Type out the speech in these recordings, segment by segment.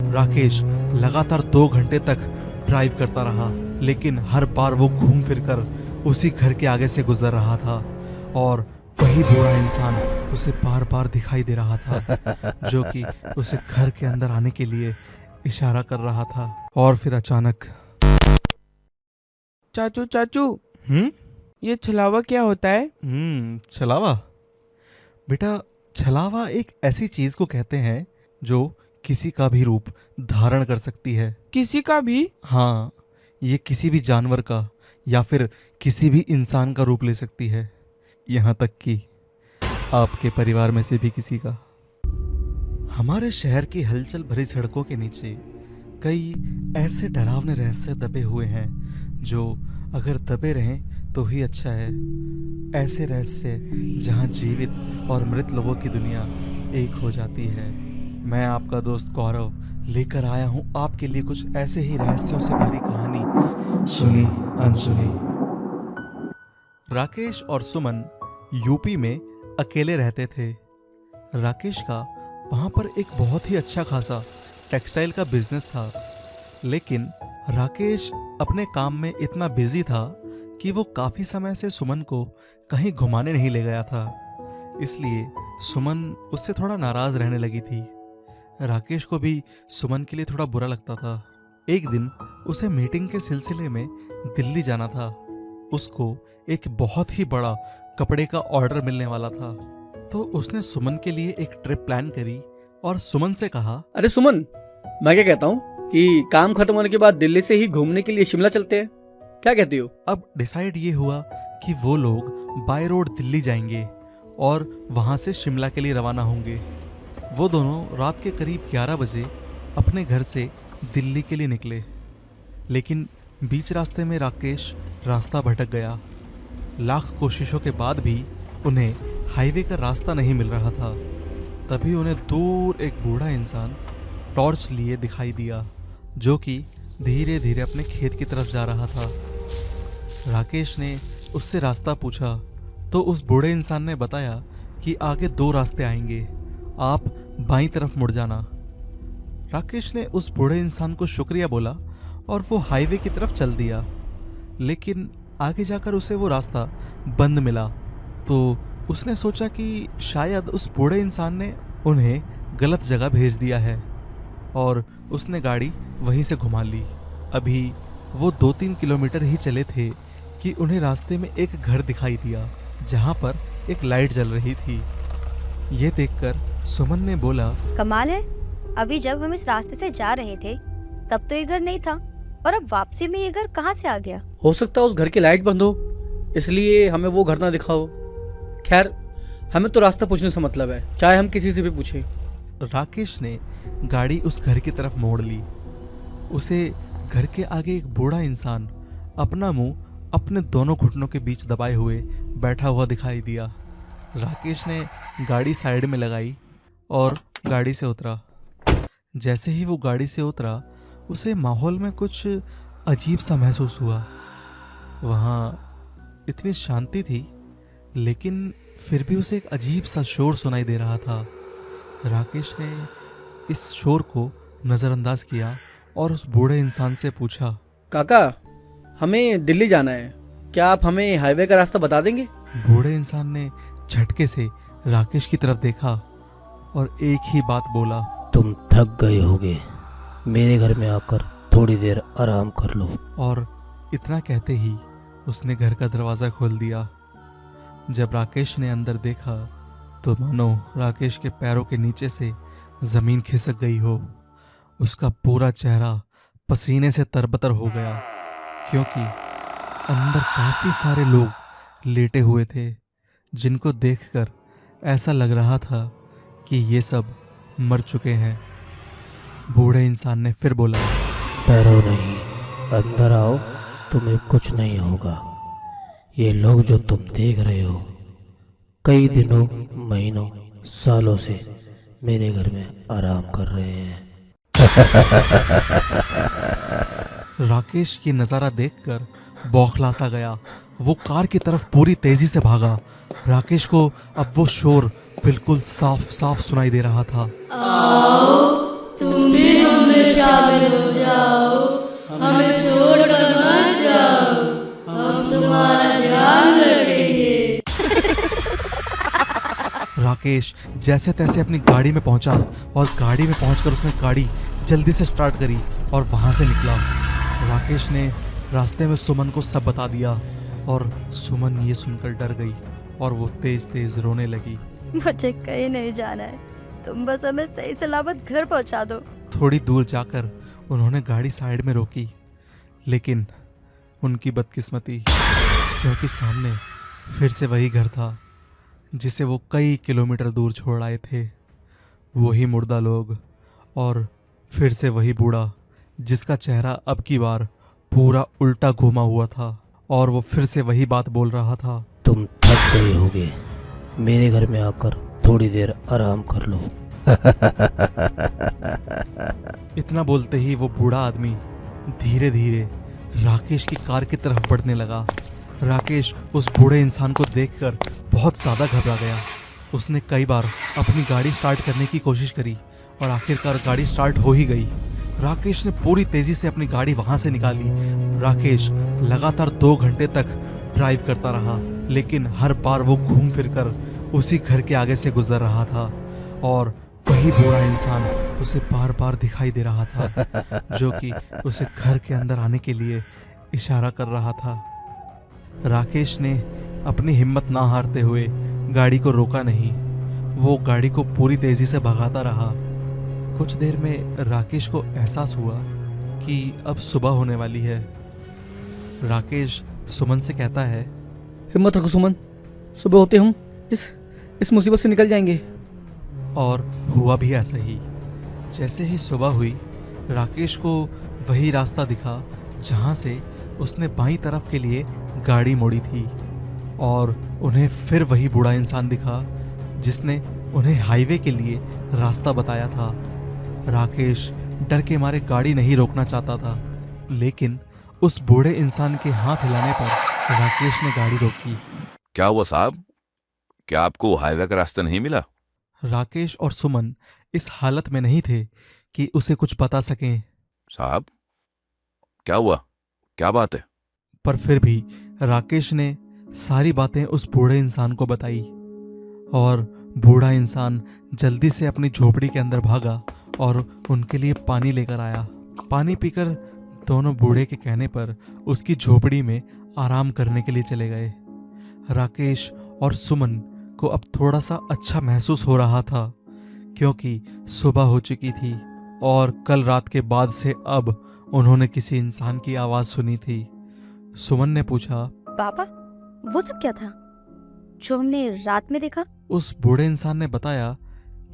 राकेश लगातार 2 घंटे तक ड्राइव करता रहा, लेकिन हर बार वो घूम फिर कर उसी घर के आगे से गुजर रहा था और वही बूढ़ा इंसान उसे बार बार दिखाई दे रहा था, जो कि उसे घर के अंदर आने के लिए इशारा कर रहा था। और फिर अचानक चाचू चाचू, हम्म ये छलावा क्या होता है? छलावा? बेटा, छलावा एक ऐसी चीज को कहते हैं जो किसी का भी रूप धारण कर सकती है। किसी का भी? हाँ, ये किसी भी जानवर का या फिर किसी भी इंसान का रूप ले सकती है, यहाँ तक कि आपके परिवार में से भी किसी का। हमारे शहर की हलचल भरी सड़कों के नीचे कई ऐसे डरावने रहस्य दबे हुए हैं जो अगर दबे रहें तो ही अच्छा है। ऐसे रहस्य जहां जीवित और मृत लोगों की दुनिया एक हो जाती है। मैं आपका दोस्त गौरव लेकर आया हूं आपके लिए कुछ ऐसे ही रहस्यों से भरी कहानी, सुनी अनसुनी। राकेश और सुमन यूपी में अकेले रहते थे। राकेश का वहां पर एक बहुत ही अच्छा खासा टेक्सटाइल का बिजनेस था, लेकिन राकेश अपने काम में इतना बिजी था कि वो काफी समय से सुमन को कहीं घुमाने नहीं ले गया था। इसलिए सुमन उससे थोड़ा नाराज रहने लगी थी। राकेश को भी सुमन के लिए थोड़ा बुरा लगता था। एक दिन उसे मीटिंग के सिलसिले में दिल्ली जाना था। उसको एक बहुत ही बड़ा कपड़े का ऑर्डर मिलने वाला था, तो उसने सुमन के लिए एक ट्रिप प्लान करी और सुमन से कहा, अरे सुमन, मैं क्या कहता हूँ कि काम खत्म होने के बाद दिल्ली से ही घूमने के लिए शिमला चलते हैं, क्या कहती हो? अब डिसाइड ये हुआ कि वो लोग बाय रोड दिल्ली जाएंगे और वहां से शिमला के लिए रवाना होंगे। वो दोनों रात के करीब 11 बजे अपने घर से दिल्ली के लिए निकले, लेकिन बीच रास्ते में राकेश रास्ता भटक गया। लाख कोशिशों के बाद भी उन्हें हाईवे का रास्ता नहीं मिल रहा था। तभी उन्हें दूर एक बूढ़ा इंसान टॉर्च लिए दिखाई दिया, जो कि धीरे धीरे अपने खेत की तरफ जा रहा था। राकेश ने उससे रास्ता पूछा तो उस बूढ़े इंसान ने बताया कि आगे 2 रास्ते आएंगे, आप बाईं तरफ मुड़ जाना। राकेश ने उस बूढ़े इंसान को शुक्रिया बोला और वो हाईवे की तरफ चल दिया, लेकिन आगे जाकर उसे वो रास्ता बंद मिला। तो उसने सोचा कि शायद उस बूढ़े इंसान ने उन्हें गलत जगह भेज दिया है और उसने गाड़ी वहीं से घुमा ली। अभी वो 2-3 किलोमीटर ही चले थे कि उन्हें रास्ते में एक घर दिखाई दिया जहां पर एक लाइट जल रही थी। ये देखकर सुमन ने बोला, कमाल है, अभी जब हम इस रास्ते से जा रहे थे तब तो ये घर नहीं था और अब वापसी में ये घर कहाँ से आ गया? हो सकता है उस घर की लाइट बंद हो, इसलिए हमें वो घर ना दिखा हो। खैर, हमें तो रास्ता पूछने से मतलब है, चाहे हम किसी से भी पूछे। राकेश ने गाड़ी उस घर की तरफ मोड़ ली। उसे घर के आगे एक बूढ़ा इंसान अपना मुंह अपने दोनों घुटनों के बीच दबाए हुए बैठा हुआ दिखाई दिया। राकेश ने गाड़ी साइड में लगाई और गाड़ी से उतरा। जैसे ही वो गाड़ी से उतरा, उसे माहौल में कुछ अजीब सा महसूस हुआ। वहाँ इतनी शांति थी, लेकिन फिर भी उसे एक अजीब सा शोर सुनाई दे रहा था। राकेश ने इस शोर को नज़रअंदाज किया और उस बूढ़े इंसान से पूछा, काका, हमें दिल्ली जाना है, क्या आप हमें हाईवे का रास्ता बता देंगे? बूढ़े इंसान ने झटके से राकेश की तरफ देखा और एक ही बात बोला, तुम थक गए होगे, मेरे घर में आकर थोड़ी देर आराम कर लो। और इतना कहते ही उसने घर का दरवाज़ा खोल दिया। जब राकेश ने अंदर देखा तो मानो राकेश के पैरों के नीचे से ज़मीन खिसक गई हो। उसका पूरा चेहरा पसीने से तरबतर हो गया, क्योंकि अंदर काफ़ी सारे लोग लेटे हुए थे, जिनको देखकर ऐसा लग रहा था कि ये सब मर चुके हैं। बूढ़े इंसान ने फिर बोला, डरो नहीं, अंदर आओ, तुम्हें कुछ नहीं होगा। ये लोग जो तुम देख रहे हो कई दिनों, महीनों, सालों से मेरे घर में आराम कर रहे हैं। राकेश की नज़ारा देखकर बौखला सा गया। वो कार की तरफ पूरी तेजी से भागा। राकेश को अब वो शोर बिल्कुल साफ साफ सुनाई दे रहा था। आओ, तुम्हें हमने राकेश जैसे तैसे अपनी गाड़ी में पहुंचा और गाड़ी में पहुंचकर उसने गाड़ी जल्दी से स्टार्ट करी और वहां से निकला। राकेश ने रास्ते में सुमन को सब बता दिया और सुमन ये सुनकर डर गई और वो तेज तेज रोने लगी। मुझे कहीं नहीं जाना है, तुम बस हमें सही सलामत घर पहुंचा दो। थोड़ी दूर जाकर उन्होंने गाड़ी साइड में रोकी, लेकिन उनकी बदकिस्मती, क्योंकि सामने फिर से वही घर था जिसे वो कई किलोमीटर दूर छोड़ आए थे। वही मुर्दा लोग और फिर से वही बूढ़ा जिसका चेहरा अब की बार पूरा उल्टा घुमा हुआ था और वो फिर से वही बात बोल रहा था। तुम थक गए होगे, मेरे घर में आकर थोड़ी देर आराम कर लो। इतना बोलते ही वो बूढ़ा आदमी धीरे धीरे राकेश की कार की तरफ बढ़ने लगा। राकेश उस बूढ़े इंसान को देखकर बहुत ज़्यादा घबरा गया। उसने कई बार अपनी गाड़ी स्टार्ट करने की कोशिश करी और आखिरकार गाड़ी स्टार्ट हो ही गई। राकेश ने पूरी तेज़ी से अपनी गाड़ी वहाँ से निकाली। राकेश लगातार 2 घंटे तक ड्राइव करता रहा, लेकिन हर बार वो घूम फिर कर उसी घर के आगे से गुजर रहा था और वही बूढ़ा इंसान उसे बार बार दिखाई दे रहा था, जो कि उसे घर के अंदर आने के लिए इशारा कर रहा था। राकेश ने अपनी हिम्मत ना हारते हुए गाड़ी को रोका नहीं। वो गाड़ी को पूरी तेज़ी से भगाता रहा। कुछ देर में राकेश को एहसास हुआ कि अब सुबह होने वाली है। राकेश सुमन से कहता है, हिम्मत रखो सुमन, सुबह होते हम इस मुसीबत से निकल जाएंगे। और हुआ भी ऐसा ही। जैसे ही सुबह हुई, राकेश को वही रास्ता दिखा जहाँ से उसने बाईं तरफ के लिए गाड़ी मोड़ी थी और उन्हें फिर वही बूढ़ा इंसान दिखा जिसने उन्हें हाईवे के लिए रास्ता बताया था। राकेश डर के मारे गाड़ी नहीं रोकना चाहता था, लेकिन उस बूढ़े इंसान के हाथ हिलाने पर राकेश ने गाड़ी रोकी। क्या हुआ साहब, क्या आपको हाईवे का रास्ता नहीं मिला? राकेश और सुमन इस हालत में नहीं थे कि उसे कुछ बता सकें, साहब क्या हुआ, क्या बात है? पर फिर भी राकेश ने सारी बातें उस बूढ़े इंसान को बताई और बूढ़ा इंसान जल्दी से अपनी झोपड़ी के अंदर भागा और उनके लिए पानी लेकर आया। पानी पीकर दोनों बूढ़े के कहने पर उसकी झोपड़ी में आराम करने के लिए चले गए। राकेश और सुमन को अब थोड़ा सा अच्छा महसूस हो रहा था, क्योंकि सुबह हो चुकी थी और कल रात के बाद से अब उन्होंने किसी इंसान की आवाज़ सुनी थी। सुमन ने पूछा, पापा वो सब क्या था जो हमने रात में देखा? उस बूढ़े इंसान ने बताया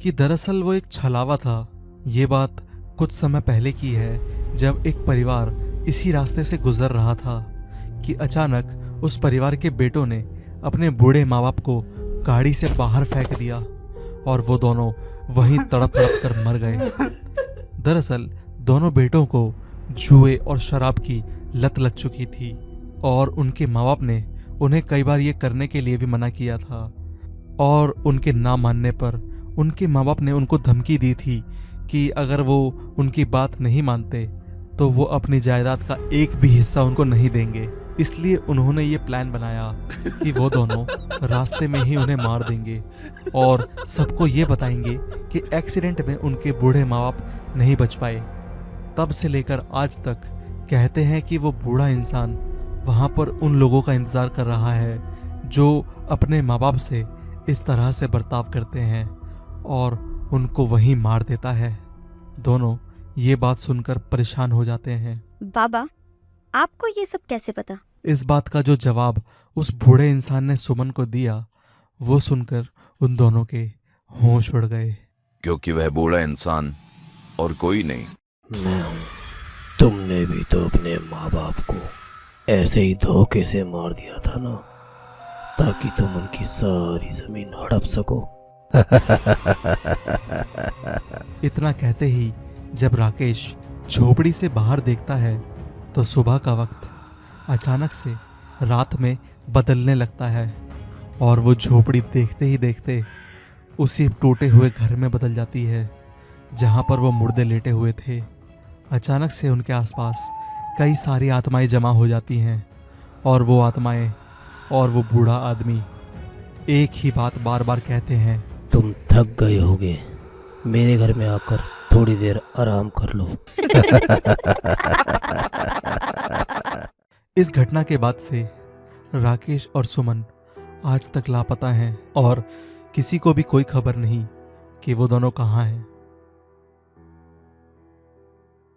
कि दरअसल वो एक छलावा था। ये बात कुछ समय पहले की है, जब एक परिवार इसी रास्ते से गुजर रहा था कि अचानक उस परिवार के बेटों ने अपने बूढ़े माँ बाप को गाड़ी से बाहर फेंक दिया और वो दोनों वहीं तड़प तड़प कर मर गए। दरअसल दोनों बेटों को जुए और शराब की लत लग चुकी थी और उनके माँ बाप ने उन्हें कई बार ये करने के लिए भी मना किया था और उनके ना मानने पर उनके माँ बाप ने उनको धमकी दी थी कि अगर वो उनकी बात नहीं मानते तो वो अपनी जायदाद का एक भी हिस्सा उनको नहीं देंगे। इसलिए उन्होंने ये प्लान बनाया कि वो दोनों रास्ते में ही उन्हें मार देंगे और सबको ये बताएंगे कि एक्सीडेंट में उनके बूढ़े माँ बाप नहीं बच पाए। तब से लेकर आज तक कहते हैं कि वो बूढ़ा इंसान वहाँ पर उन लोगों का इंतज़ार कर रहा है जो अपने माँ बाप से इस तरह से बर्ताव करते हैं और उनको वहीं मार देता है। दोनों ये बात सुनकर परेशान हो जाते हैं। बाबा आपको ये सब कैसे पता? इस बात का जो जवाब उस बूढ़े इंसान ने सुमन को दिया, वो सुनकर उन दोनों के होश उड़ गए। क्योंकि वह बूढ़ा इंसान और कोई नहीं, मैं हूँ। तुमने भी तो अपने माँ बाप को ऐसे ही धोखे से मार दिया था ना, ताकि तुम उनकी सारी जमीन हड़प सको। इतना कहते ही जब राकेश झोपड़ी से बाहर देखता है तो सुबह का वक्त अचानक से रात में बदलने लगता है और वो झोपड़ी देखते ही देखते उसी टूटे हुए घर में बदल जाती है जहाँ पर वो मुर्दे लेटे हुए थे। अचानक से उनके आसपास कई सारी आत्माएं जमा हो जाती हैं और वो आत्माएं और वो बूढ़ा आदमी एक ही बात बार बार कहते हैं, तुम थक गए होगे, मेरे घर में आकर थोड़ी देर आराम कर लो। इस घटना के बाद से राकेश और सुमन आज तक लापता हैं और किसी को भी कोई खबर नहीं कि वो दोनों कहाँ हैं।